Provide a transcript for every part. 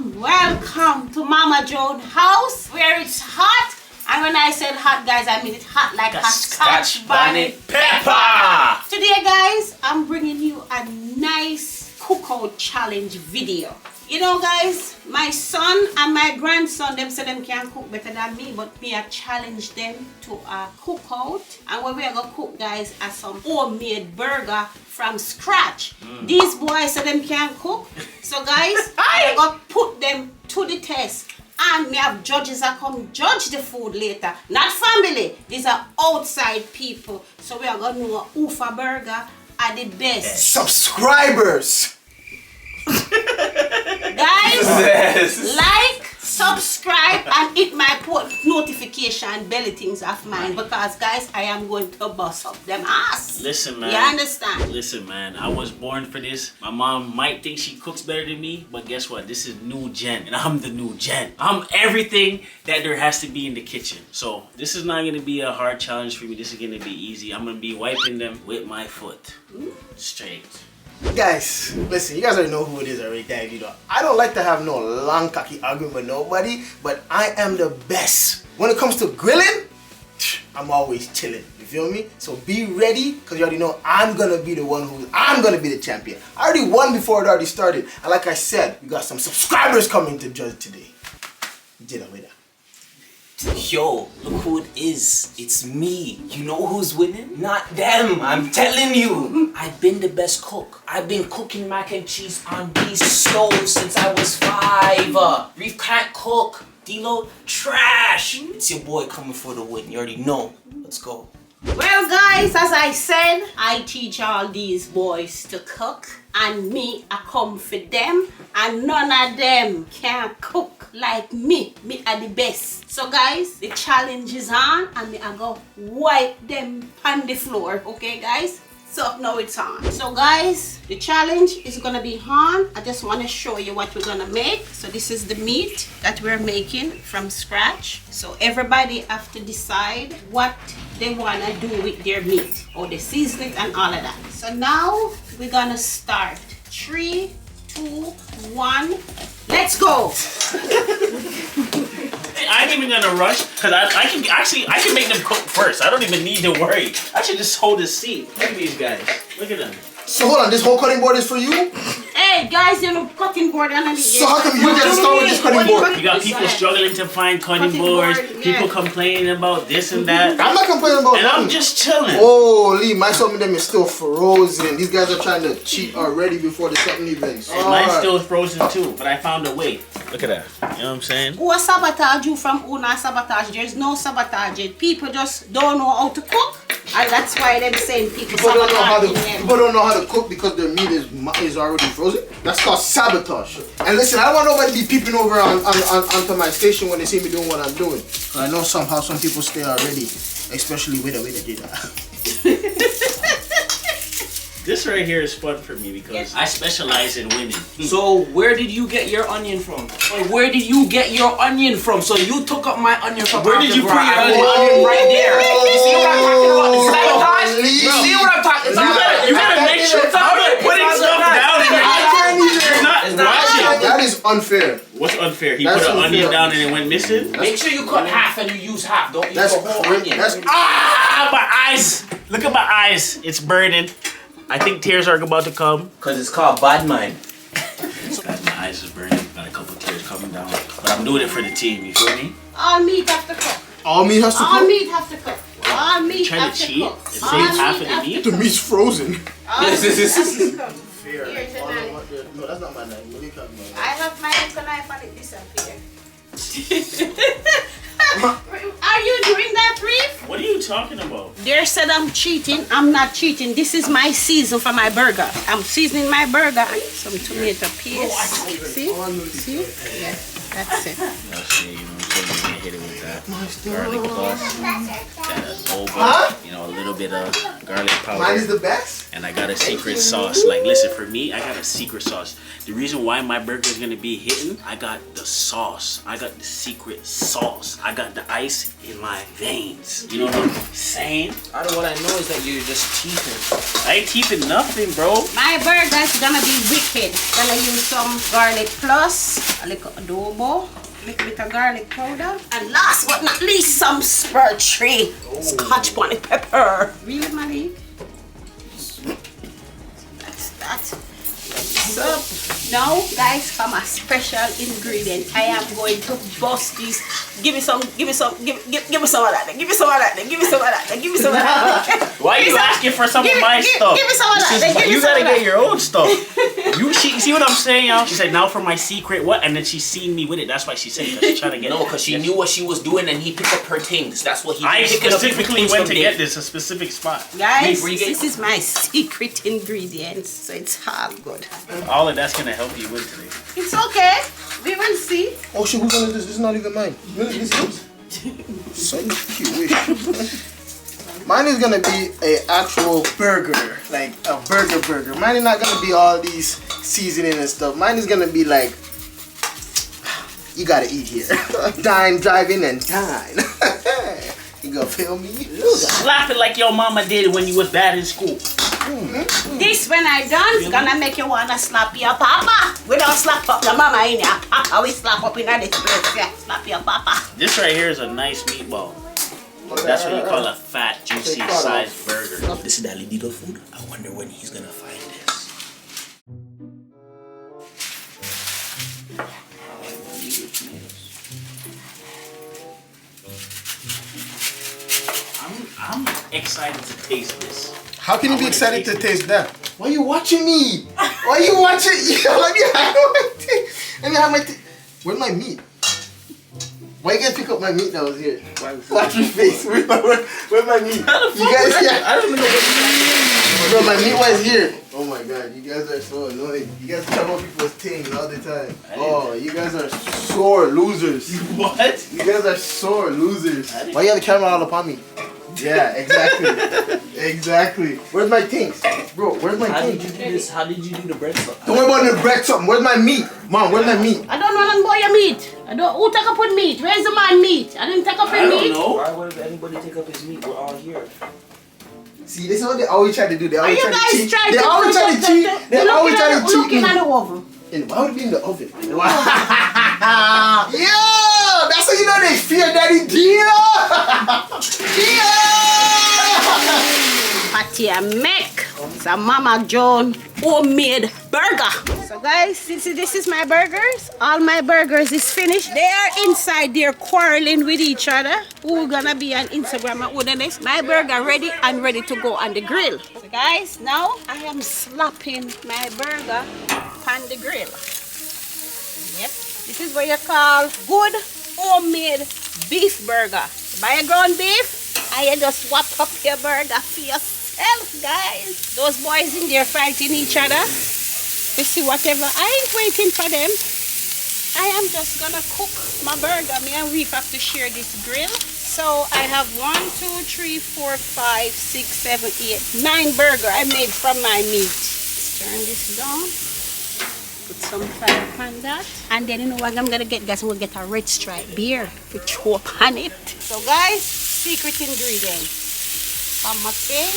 Welcome to Mama Joan house where it's hot. And when I said hot, guys, I mean it hot like a Scotch bonnet pepper. Today, guys, I'm bringing you a nice cookout challenge video. You know, guys, my son and my grandson, them say them can cook better than me, but me I challenge them to a cookout. And what we are gonna cook, guys, are some homemade burger from scratch. These boys say them can cook, so guys, I gonna put them to the test. And me have judges that come judge the food later. Not family, these are outside people. So we are gonna know who for burger are the best. Subscribers! Guys, like, subscribe, and hit my notification belly things of mine, because guys, I am going to bust up them ass. Listen, man. You understand? Listen, man. I was born for this. My mom might think she cooks better than me, but guess what? This is new gen, and I'm the new gen. I'm everything that there has to be in the kitchen. So this is not gonna be a hard challenge for me. This is gonna be easy. I'm gonna be wiping them with my foot. Straight. Guys, listen, you guys already know who it is already, Dad. You know, I don't like to have no long cocky argument with nobody, but I am the best. When it comes to grilling, I'm always chilling. You feel me? So be ready, because you already know I'm gonna be the one I'm gonna be the champion. I already won before it already started. And like I said, we got some subscribers coming to judge today. Did I win that? Yo, look who it is. It's me. You know who's winning? Not them. I'm telling you. I've been the best cook. I've been cooking mac and cheese on these stoves since I was 5. Reafe can't cook. D-Lo, trash. It's your boy coming for the win. You already know. Let's go. Well, guys, as I said, I teach all these boys to cook, and me, I come for them, and none of them can cook like me. Me are the best. So, guys, the challenge is on, and me I go wipe them on the floor. Okay, guys? So now it's on. So guys, the challenge is gonna be on. I just want to show you what we're gonna make. So this is the meat that we're making from scratch. So everybody have to decide what they wanna do with their meat, or the seasoning and all of that. So now we're gonna start. 3, 2, 1, let's go. I ain't even gonna rush, because I can make them cook first. I don't even need to worry. I should just hold the seat. Look at these guys. Look at them. So hold on, this whole cutting board is for you? Hey guys, you know cutting board and so how come you get to start with this cutting board? You got people struggling to find cutting boards, people complaining about this and that. I'm not complaining about and I'm just chilling. Holy, my some of them is still frozen. These guys are trying to cheat already before the something even. Mine's still frozen too, but I found a way. Look at that. You know what I'm saying? Who sabotage you from who not sabotage? There's no sabotage. People just don't know how to cook. And that's why them saying people don't know how to cook because their meat is already frozen. That's called sabotage. And listen, I don't want nobody to be peeping over onto my station when they see me doing what I'm doing. I know somehow some people stay already, especially with the way they did that. This right here is fun for me because I specialize in winning. So where did you get your onion from? Where did you get your onion from? So you took up my onion from where did you put your onion right there? You see what I'm talking about? This sabotage? You see what I'm talking about? You gotta make sure I'm not putting stuff down and you're not watching. That is unfair. What's unfair? He put an onion down and it went missing? Make sure you cut half and you use half. Don't use the whole onion. My eyes! Look at my eyes. It's burning. I think tears are about to come. Cause it's called bad mind. My eyes is burning. Got a couple tears coming down. But I'm doing it for the team, you feel me? All meat have to cook. All meat has to cook? All meat have to cook. All meat have to cook. It saves half of the meat? The meat's frozen. This is Fair. No, that's not my knife. I have my knife and it disappeared. Are you doing that, Reafe? What are you talking about? They said I'm cheating. I'm not cheating. This is my season for my burger. I'm seasoning my burger. Some tomato paste. See? See? Yeah. That's it. That's it, you know, so you're gonna hit it with that garlic sauce, that adobo, you know, a little bit of garlic powder. Mine is the best. And I got a secret sauce. Like, listen, for me, I got a secret sauce. The reason why my burger is gonna be hitting, I got the sauce. I got the secret sauce. I got the ice in my veins. You know what I'm saying? Out of what I know is that you're just teething. I ain't teething nothing, bro. My burger's gonna be wicked. Gonna use some garlic plus, a little adobo, a little bit of garlic powder, and last but not least, some spur tree Scotch bonnet pepper. Really, Malik? That's that. So now, guys, for my special ingredient, I am going to bust these. Give me some of that. Give me some of that. Give me some of that. Give me some of that. Give me some of that. Why are you asking for some of my stuff? Give me some of that. You gotta get your own stuff. She see what I'm saying, y'all? She said, now for my secret what? And then she seen me with it. That's why she said, because she's trying to get No, because she knew what she was doing and he picked up her things. That's what he I picked up specifically things went from to Dave. get this, a specific spot. Guys, Where you get- this is my secret ingredients, so it's all good. All of that's gonna help you win today. It's okay. We will see. Oh shit, who's on this? This is not even mine. Really, this is? So cute. Mine is gonna be a actual burger, like a burger. Mine is not gonna be all these seasoning and stuff. Mine is gonna be like, you gotta eat here. Dine, drive in, and dine. You gonna feel me? Slap it like your mama did when you was bad in school. This, when I done, is gonna make you wanna slap your papa. We don't slap up your mama in your papa. We slap up in this place. Yeah, slap your papa. This right here is a nice meatball. That's what you call a fat, juicy sized burger. This is that little food. I wonder when he's gonna find this. I'm excited to taste this. How can you be excited to taste that? Why are you watching me? Why are you watching? Let me have my thing. Let me have my thing. Where's my meat? Why you guys pick up my meat that was here? Watch your face. Where's my meat? You guys, yeah. I don't even know what you Bro, my meat was here. Oh my god, you guys are so annoying. You guys talk about people's things all the time. Oh, you guys are sore losers. What? You guys are sore losers. Why you have the camera all up on me? Yeah, exactly. Exactly. Where's my things? Bro, where's my How things? did you do this? How did you do the bread sauce? Don't worry about the bread something. Where's my meat? Mom, where's my meat? I don't know nothing about your meat. I don't. Who take up with meat? Where's the man meat? I didn't take up your I don't meat. know. Why would anybody take up his meat? We're all here. See, this is what they always try to do. They Are always you try to guys cheat. trying They to always try to cheat. They always try to cheat looking me. at the oven? And why would it be in the oven? Yo, that's how you know they fear Daddy Dio. Patty and make some Mama Joan homemade burger. So guys, this is my burgers. All my burgers is finished. They are inside there quarreling with each other. Who gonna be on Instagram and who the next? My burger ready and ready to go on the grill. So guys, now I am slapping my burger on the grill. Yep, this is what you call good homemade beef burger. Buy a ground beef and you just swap up your burger for yourself, guys. Those boys in there fighting each other. You see, whatever. I ain't waiting for them. I am just gonna cook my burger. Me and Reef have to share this grill. So I have 1, 2, 3, 4, 5, 6, 7, 8, 9 burger I made from my meat. Let's turn this down. Put some fat on that. And then you know what I'm gonna get, guys? I'm gonna get a red stripe beer to throw up on it. So guys, secret ingredient. On my thing.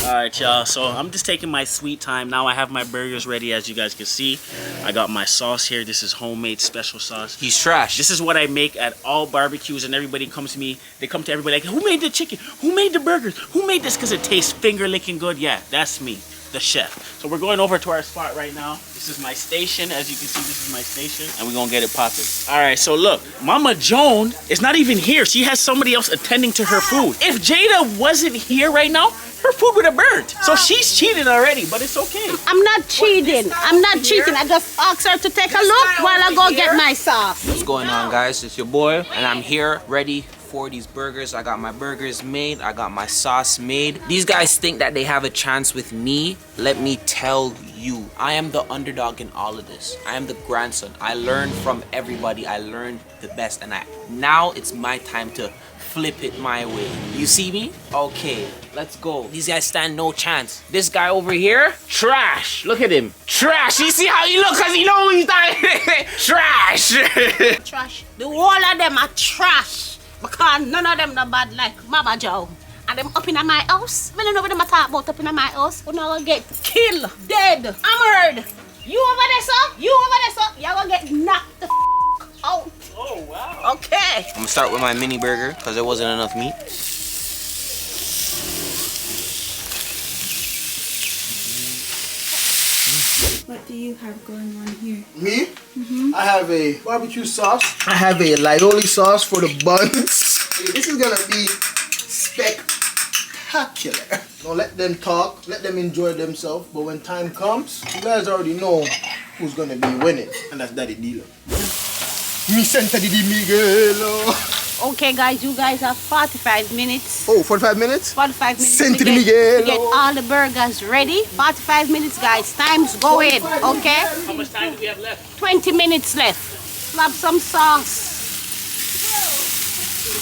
Alright, y'all, so I'm just taking my sweet time. Now I have my burgers ready, as you guys can see. I got my sauce here. This is homemade special sauce. He's trash. This is what I make at all barbecues, and everybody comes to me. They come to everybody like, who made the chicken? Who made the burgers? Who made this? Because it tastes finger-licking good. Yeah, that's me, the chef. So we're going over to our spot right now. This is my station. As you can see, this is my station, and we're gonna get it popping. All right, so look, Mama Joan is not even here. She has somebody else attending to her food. If Jada wasn't here right now, her food would have burnt. So she's cheating already, but it's okay. I'm not cheating. I'm not cheating. I just asked her to take a look while I go get my sauce. What's going on, guys? It's your boy, and I'm here ready for these burgers. I got my burgers made. I got my sauce made. These guys think that they have a chance with me. Let me tell you, I am the underdog in all of this. I am the grandson. I learned from everybody. I learned the best, and now it's my time to flip it my way. You see me? Okay, let's go. These guys stand no chance. This guy over here, trash. Look at him, trash. You see how he look? Cause he know he's not trash. Trash. The whole of them are trash. Because none of them not bad like Mama Joan. And them up in my house. When I know what them talk about up in my house, we're not gonna get killed, dead, hammered. You over there, sir? You over there, sir? Y'all gonna get knocked the out. Oh, wow. Okay. I'm gonna start with my mini burger because there wasn't enough meat. What do you have going on here? Me? I have a barbecue sauce. I have a lioli sauce for the buns. This is gonna be spectacular. Now let them talk, let them enjoy themselves, but when time comes, you guys already know who's gonna be winning, and that's Daddy Dealer. Mi senta di Miguelo. Okay, guys, you guys have 45 minutes. Oh, 45 minutes? 45 minutes Senta to di Miguelo. get all the burgers ready. 45 minutes, guys. Time's going, okay? How much time do we have left? 20 minutes left. Slap some sauce.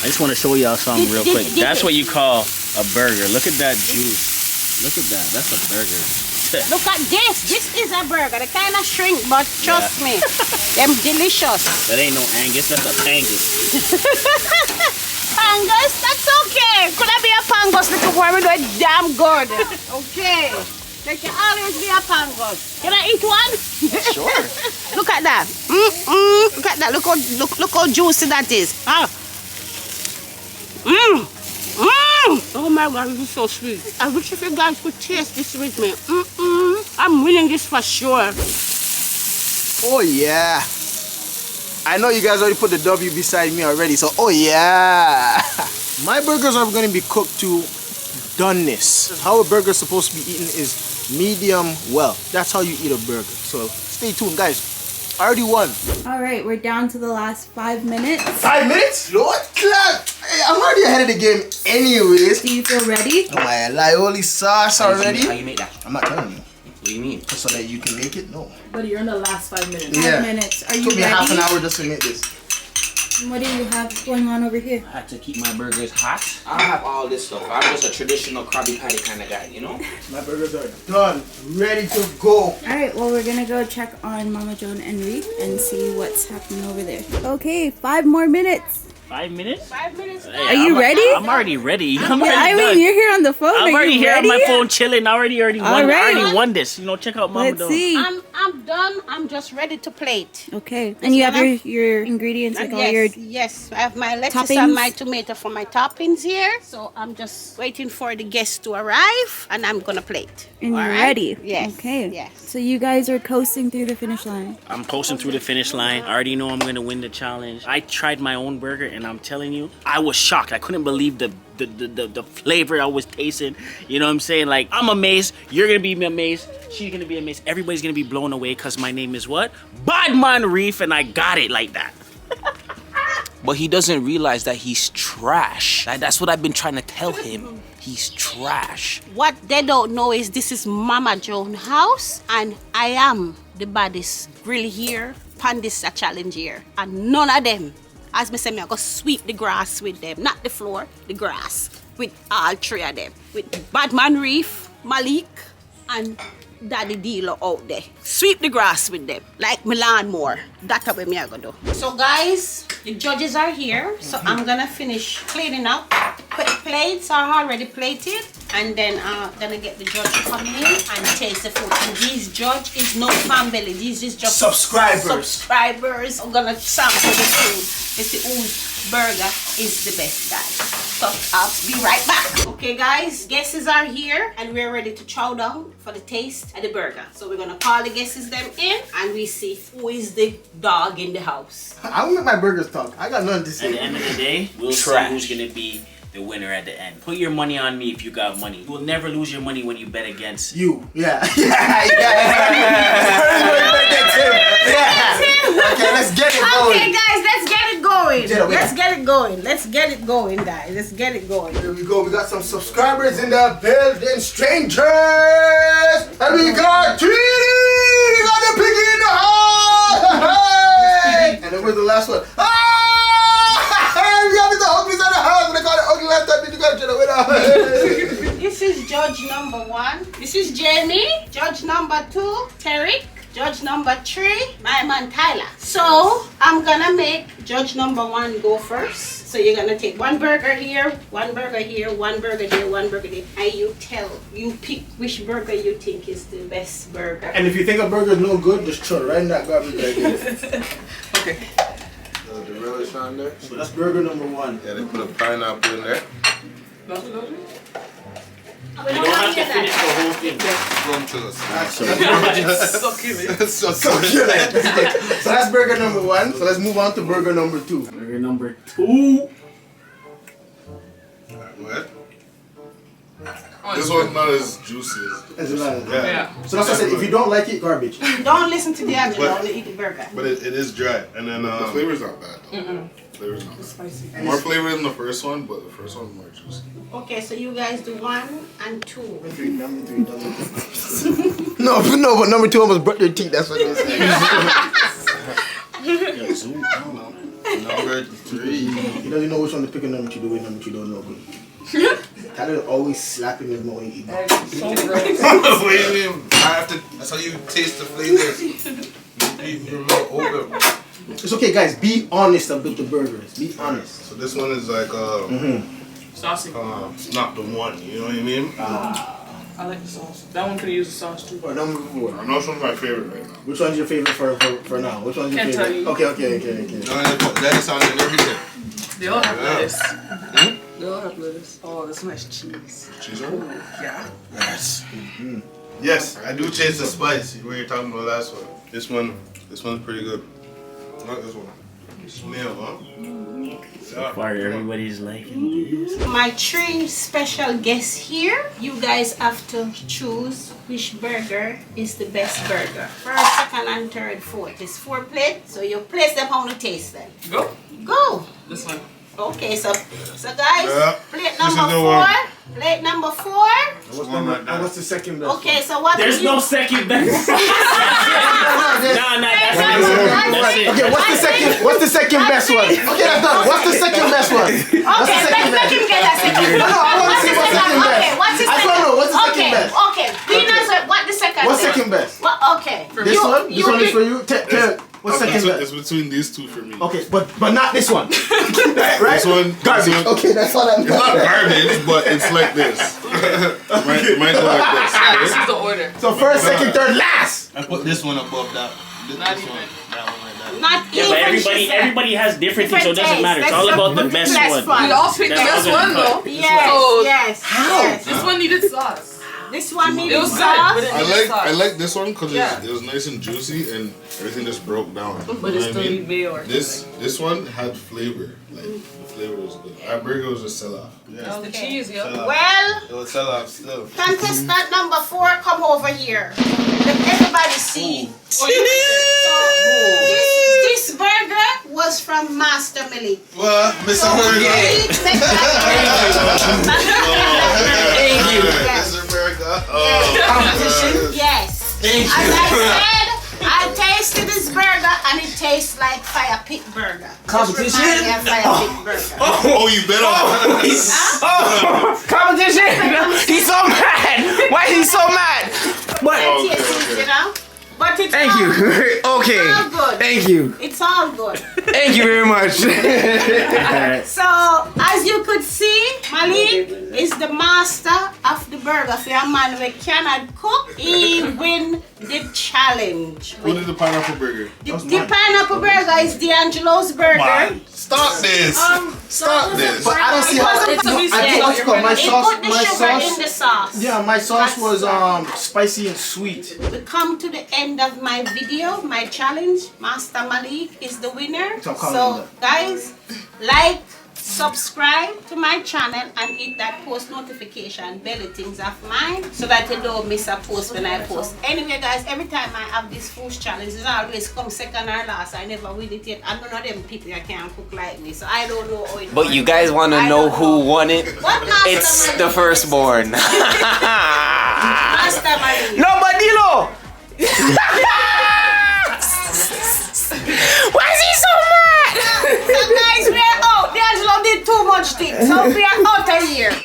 I just want to show y'all something real quick. Did That's it. what you call a burger. Look at that juice. Look at that. That's a burger. Look at this. This is a burger. They kind of shrink, but trust me, them delicious. That ain't no Angus. That's a Pangus. Pangus, that's okay. Could I be a Pangus, little boy? We do it damn good. Okay. There can always be a Pangus. Can I eat one? Sure. Look at that. Look at that. Look how juicy that is. Ah. Oh my God, this is so sweet. I wish if you guys could taste this with me. I'm winning this for sure. Oh yeah. I know you guys already put the W beside me already, so oh yeah. My burgers are going to be cooked to doneness. How a burger is supposed to be eaten is medium well. That's how you eat a burger. So stay tuned, guys. I already won. All right, we're down to the last 5 minutes. 5 minutes? Lord, hey, I'm already ahead of the game anyways. Do you feel ready? Oh, my lioli sauce already? How you make that? I'm not telling you. What do you mean? Just so that you can make it? No. But you're in the last 5 minutes. 5 minutes. Are you Took me ready? half an hour just to make this. What do you have going on over here? I had to keep my burgers hot. I don't have all this stuff. I'm just a traditional Krabby Patty kind of guy, you know? My burgers are done. Ready to go. All right, well, we're gonna go check on Mama Joan and Reef and see what's happening over there. Okay, 5 more minutes. 5 minutes? 5 minutes. Hey, Are you ready? I'm already ready. I'm already I done. mean, you're here on the phone. I'm Are already you here ready? on my phone chilling. I already won. All right. I already won this. You know, check out Mama Let's Joan. see. I'm done. I'm just ready to plate. Okay, and you have your ingredients, like all your... Yes, I have my lettuce toppings? and my tomato for my toppings here. So I'm just waiting for the guests to arrive and I'm gonna plate. And All you're right? ready? Yes. Okay. Yes. So you guys are coasting through the finish line. I'm coasting through the finish line. I already know I'm going to win the challenge. I tried my own burger and I'm telling you, I was shocked. I couldn't believe the flavor I was tasting. You know what I'm saying? Like, I'm amazed. You're going to be amazed. She's going to be amazed. Everybody's going to be blown away because my name is what? Badman Reef, and I got it like that. But he doesn't realize that he's trash. That's what I've been trying to tell him. He's trash. What they don't know is this is Mama Joan house and I am the baddest grill here, pan this a challenge here. And none of them, as me say, me I go sweep the grass with them. Not the floor, the grass. With all 3 of them. With Badman Reef, Malik, and Daddy Dealer out there. Sweep the grass with them. Like my lawnmower. That's what me I go do. So guys, the judges are here. So I'm gonna finish cleaning up. Plates are already plated. And then I'm gonna get the judge to come in and taste the food. And this judge is no family. This is just subscribers. I'm gonna sample the food. Let's see whose burger is the best, guys. So I'll be right back. Okay guys, guests are here and we're ready to chow down for the taste of the burger. So we're gonna call the guests them in and we see who is the dog in the house. I will make my burgers talk. I got nothing to At say. the end of the day, we'll see Trash. who's going to be the winner at the end. Put your money on me if you got money. You will never lose your money when you bet against you. Yeah. Yeah. Okay, let's get it going. Okay, guys, let's get it going. Let's get it going. Let's get it going, guys. Let's get it going. Here we go. We got some subscribers in the building, strangers. And we got Tweety. We got the piggy in the house. Hey. And then where's the last one? Ah! We got the uglies in the house. And they got the ugly last time. You got to with us. This is judge number 1. This is Jamie. Judge number 2, Terry. Judge number 3, my man Tyler. So I'm gonna make judge number 1 go first. So you're gonna take one burger here, one burger here, one burger there, one burger there, and you pick which burger you think is the best burger. And if you think a burger is no good, just throw it right in that garbage right there. Okay. The relish on there. So that's burger number 1. Yeah, they put a pineapple in there. We You don't have to finish the whole thing. Come to us. So that's burger number 1. So let's move on to burger number 2. Burger number 2. What? This one's not as juicy as Yeah. So that's what I said. If you don't like it, garbage. Don't listen to the Angela, only eat the burger. But it is dry. And then the flavor's not bad though. Flavor's not bad. Spicy. More flavor than the first one, but the first one's more juicy. Okay, so you guys do 1 and 2. No, but number 2 almost broke their teeth. That's what they said. Number 3. He doesn't know which one to pick, and number 2 the way number 2 don't know. Tyler always slapping his mouth. So gross. What do you mean? I have to. That's how you taste the flavors. You're a little older. It's okay, guys. Be honest about the burgers. Be honest. So this one is like Saucy. not the one. You know what I mean? I like the sauce. That one could use the sauce too. Or number 4. I know this one's my favorite right now. Which one's your favorite for now? Which one's your Can't favorite? tell you. Okay. No, they put lettuce on it and everything. They all have Yeah. lettuce. They all have lettuce. Oh, that's nice cheese. Cheese on it? Yeah. Yes. Yes, I do taste the spice. Where you're talking about last one. This one's pretty good. Not this one. Smell, huh? So far, everybody's liking this. My 3 special guests here, you guys have to choose which burger is the best burger. First, second, and third, fourth. It's 4 plates, so you place them how to taste them. Go. Go! This one. Okay, so guys, Yeah. plate This is number the 4. one. Plate number 4. What's the second best? Okay, so what There's do you... no second best. Nah, that's it. Okay, what's the second best one? Okay, that's done. What's the second best one? Okay, let him get that second. No, I want to see what's second best. Okay, what's the I second? don't know. What's the second best? Okay, Venus, what the second? What's second best? What? Okay. This one? This one is for you? What's second best? It's between these two for me. Okay, but not this one. Right? This one, Garbage. Okay, that's what I'm It's not garbage, but it's like this. Mine go like this. Yeah, this is the order. So first, second, third, last. I put this one above that. This Not one. even. That one like that. Not Yeah, but everybody has different things, so it doesn't matter. It's all about the best one. We all picked the That's best all one gonna though. Yes, So yes. How? Yes. this one needed sauce. This one It needed was good, sauce. but it I needed sauce. like this one because Yeah. it was nice and juicy and everything just broke down. But You know it what I still mean? need mayo or This one had flavor. Like the flavor was good. Our burger was a sell-off. It's the cheese, yo. Well, It was sell-off still. contestant number 4, come over here. Let everybody see. Oh, you This burger was from Master Malik. Well, Mr. Burger. Thank you. Mr. Burger. Competition? Yes. Thank As I said, I tasted this burger and it tastes like fire pit burger. Competition? Just remind me of fire pit burger. Oh, you bet on Competition! He's so mad! Why is he so mad? But It tastes, you know? But it's thank all, you. Okay. It's all good. Thank you. It's all good. Thank you very much. So, as you could see, Malik is the master of the burger. For a man who cannot cook, he win the challenge. What is the pineapple burger? The pineapple burger is D'Angelo's burger. Stop this. Stop this. But I don't see how. It's a I mistake. think what's it called? He put the sugar in the sauce. Yeah, my sauce was That's spicy and sweet. We come to the end of my video, my challenge. Master Malik is the winner. So come So, on. guys, like, subscribe to my channel and hit that post notification bell things of mine so that you don't miss a post when I post. Anyway guys, every time I have this food challenge, it's always come second or last. I never win it yet. And none of them people that can cook like me, so I don't know how it But works. you guys want to know who won it? What master It's Marie? the firstborn. Master Marie. No, Badilo! Why is he so mad? So guys, we're out. D'Angelo did too much things, so we are out of here.